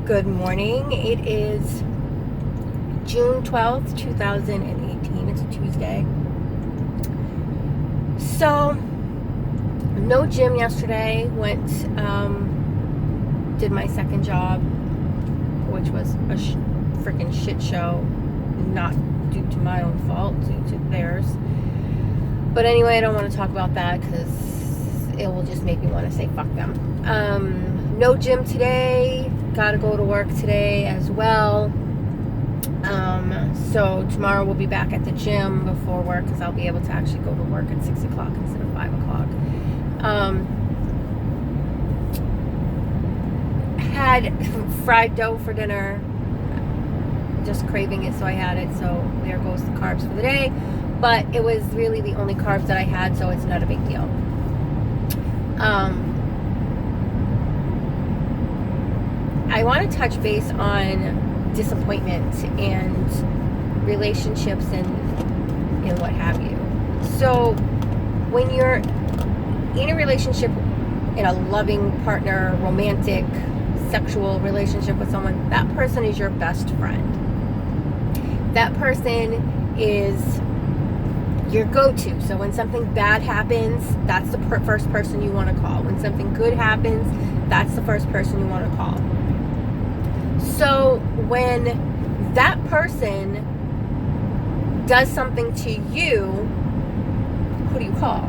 Good morning. It is June 12th, 2018. It's a Tuesday. So, no gym yesterday. Did my second job, which was a freaking shit show. Not due to my own fault, due to theirs. But anyway, I don't want to talk about that because it will just make me want to say fuck them. No gym today. Gotta go to work today as well. So tomorrow we'll be back at the gym before work because I'll be able to actually go to work at 6 o'clock instead of 5 o'clock. Had fried dough for dinner. Just craving it, so I had it. So there goes the carbs for the day. But it was really the only carbs that I had, so it's not a big deal. I want to touch base on disappointment and relationships and what have you. So when you're in a relationship, in a loving partner, romantic, sexual relationship with someone, that person is your best friend. That person is your go-to. So when something bad happens, that's the first person you want to call. When something good happens, that's the first person you want to call. So when that person does something to you, who do you call?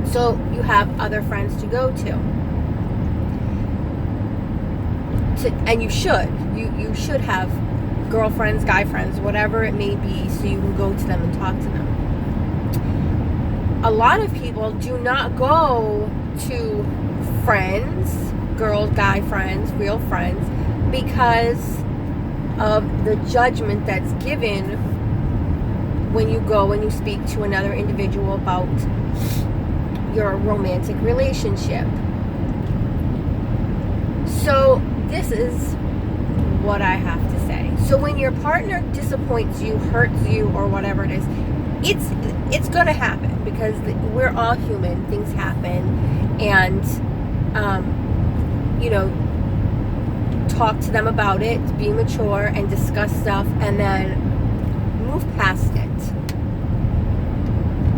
So you have other friends to go to. And you should. You should have girlfriends, guy friends, whatever it may be, so you can go to them and talk to them. A lot of people do not go to friends, girl, guy friends, real friends, because of the judgment that's given when you go and you speak to another individual about your romantic relationship. So this is what I have to say. So when your partner disappoints you, hurts you, or whatever it is, it's going to happen because we're all human. Things happen, and talk to them about it, be mature, and discuss stuff, and then move past it.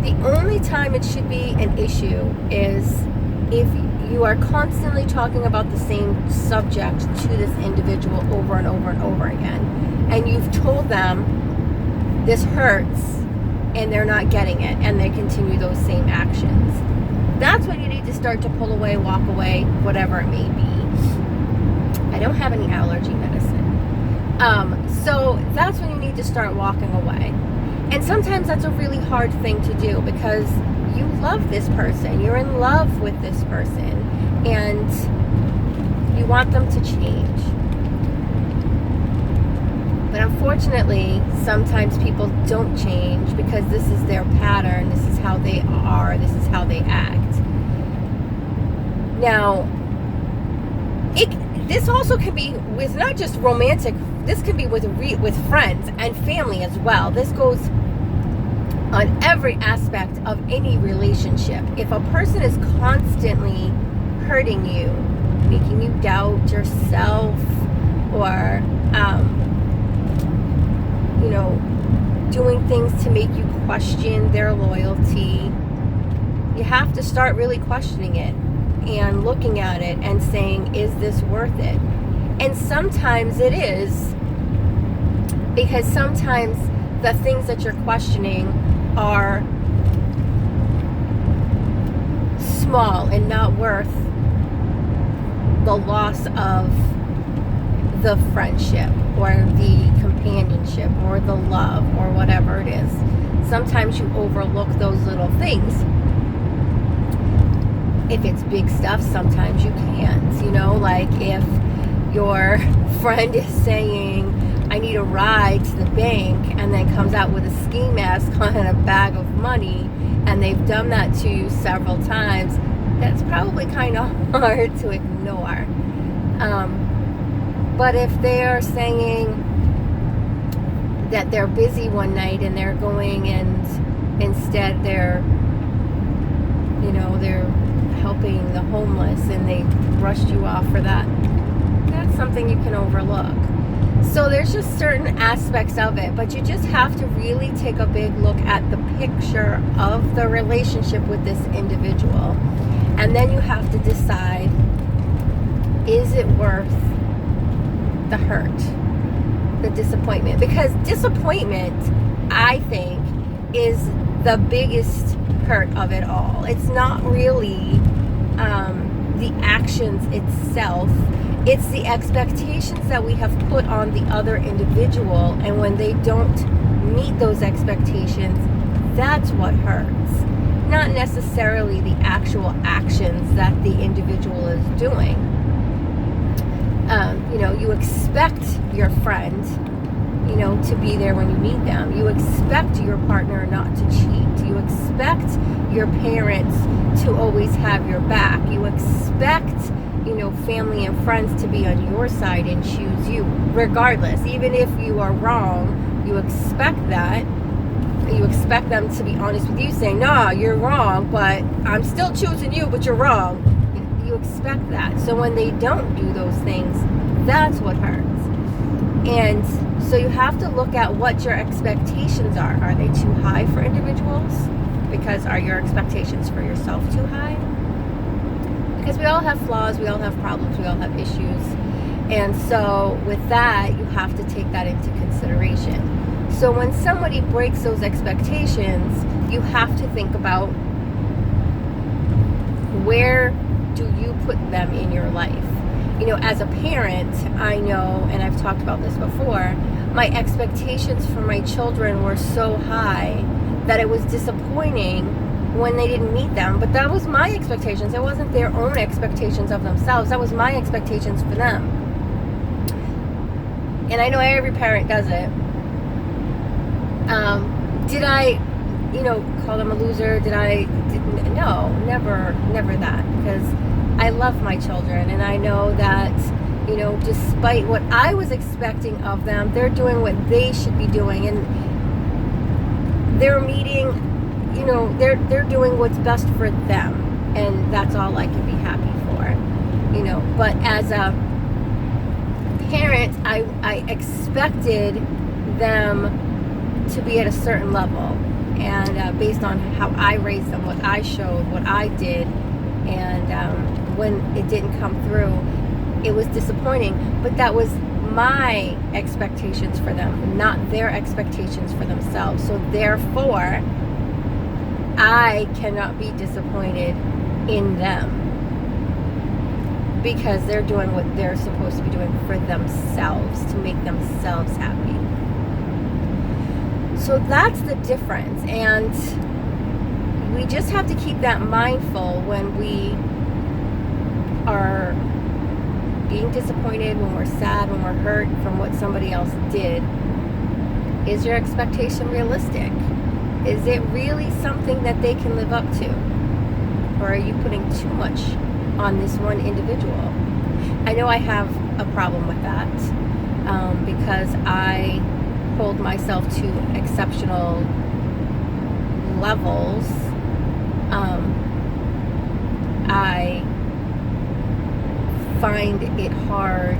The only time it should be an issue is if you are constantly talking about the same subject to this individual over and over and over again, and you've told them this hurts, and they're not getting it, and they continue those same actions. That's when you need to start to pull away, walk away, whatever it may be. I don't have any allergy medicine. So that's when you need to start walking away. And sometimes that's a really hard thing to do because you love this person. You're in love with this person. And you want them to change. But unfortunately, sometimes people don't change because this is their pattern. This is how they are. This is how they act. Now, this also can be with not just romantic, this can be with friends and family as well. This goes on every aspect of any relationship. If a person is constantly hurting you, making you doubt yourself, or doing things to make you question their loyalty, you have to start really questioning it and looking at it and saying, is this worth it? And sometimes it is, because sometimes the things that you're questioning are small and not worth the loss of the friendship or the companionship or the love or whatever it is. Sometimes you overlook those little things. If it's big stuff, sometimes you can't. Like if your friend is saying, I need a ride to the bank, and then comes out with a ski mask on a bag of money, and they've done that to you several times, that's probably kind of hard to ignore. But if they're saying that they're busy one night and they're going and instead they're helping the homeless and they brushed you off for that that's something you can overlook. So there's just certain aspects of it, but you just have to really take a big look at the picture of the relationship with this individual. And then you have to decide, is it worth the hurt, the disappointment? Because disappointment, I think, is the biggest hurt of it all. It's not really the actions itself. It's the expectations that we have put on the other individual, and when they don't meet those expectations, that's what hurts. Not necessarily the actual actions that the individual is doing. You expect your friend, to be there when you need them. You expect your partner not to cheat. You expect your parents to always have your back. You expect family and friends to be on your side and choose you regardless. Even if you are wrong, you expect that. You expect them to be honest with you, saying, nah, you're wrong, but I'm still choosing you, but you're wrong. You expect that. So when they don't do those things, that's what hurts. And so you have to look at what your expectations are. Are they too high for individuals? Because are your expectations for yourself too high? Because we all have flaws, we all have problems, we all have issues. And so with that, you have to take that into consideration. So when somebody breaks those expectations, you have to think about, where do you put them in your life? As a parent, I know, and I've talked about this before, my expectations for my children were so high that it was disappointing when they didn't meet them. But that was my expectations. It wasn't their own expectations of themselves. That was my expectations for them. And I know every parent does it. Did I, call them a loser? No, never that. Because I love my children, and I know that, despite what I was expecting of them, they're doing what they should be doing, and they're meeting, they're doing what's best for them, and that's all I can be happy for, But as a parent, I expected them to be at a certain level, and based on how I raised them, what I showed, what I did, and when it didn't come through, it was disappointing. But that was my expectations for them, not their expectations for themselves. So therefore, I cannot be disappointed in them, because they're doing what they're supposed to be doing for themselves, to make themselves happy. So that's the difference, and we just have to keep that mindful when we are being disappointed, when we're sad, when we're hurt from what somebody else did. Is your expectation realistic? Is it really something that they can live up to? Or are you putting too much on this one individual? I know I have a problem with that, because I hold myself to exceptional levels. I find it hard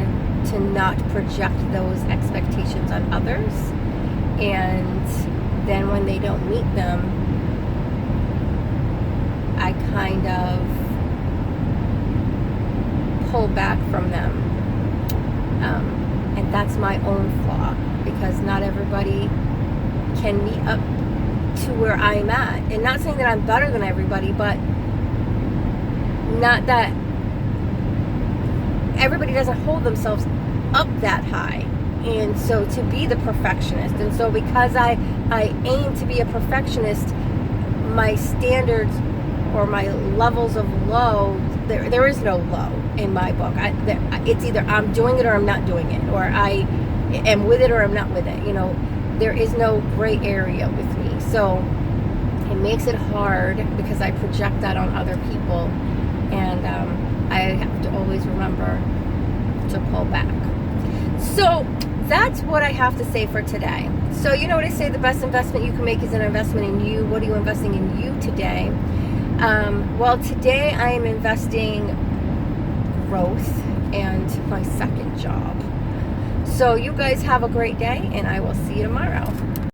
to not project those expectations on others, and then when they don't meet them, I kind of pull back from them, and that's my own flaw, because not everybody can meet up to where I'm at. And not saying that I'm better than everybody, but not that everybody doesn't hold themselves up that high. And so to be the perfectionist, and so because I aim to be a perfectionist, my standards or my levels of low, there is no low in my book. It's either I'm doing it or I'm not doing it, or I am with it or I'm not with it. There is no gray area with me. So it makes it hard because I project that on other people, and I have to always remember to pull back. So that's what I have to say for today. So you know what I say, the best investment you can make is an investment in you. What are you investing in you today? Well, today I am investing growth and my second job. So you guys have a great day, and I will see you tomorrow.